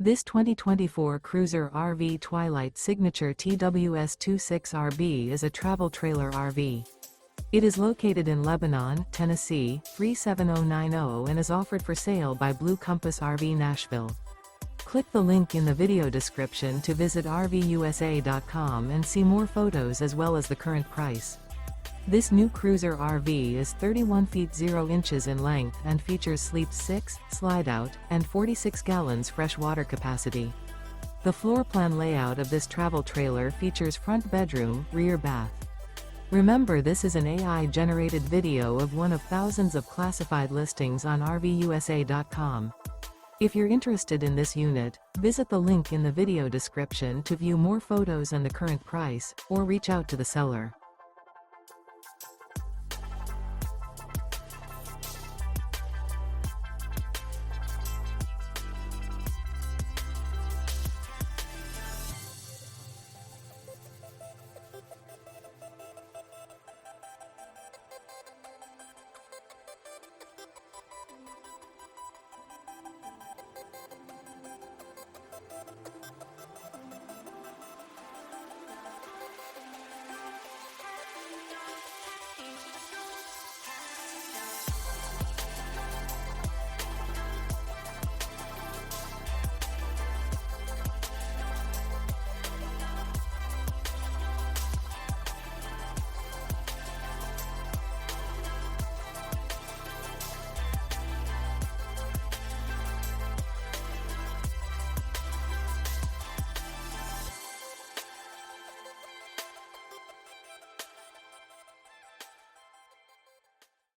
This 2024 Cruiser RV Twilight Signature TWS26RB is a travel trailer RV. It is located in Lebanon, Tennessee, 37090 and is offered for sale by Blue Compass RV Nashville. Click the link in the video description to visit RVUSA.com and see more photos as well as the current price. This new Cruiser RV is 31 feet 0 inches in length and features Sleep 6, Slideout, and 46 gallons fresh water capacity. The floor plan layout of this travel trailer features front bedroom, rear bath. Remember, this is an AI-generated video of one of thousands of classified listings on RVUSA.com. If you're interested in this unit, visit the link in the video description to view more photos and the current price, or reach out to the seller.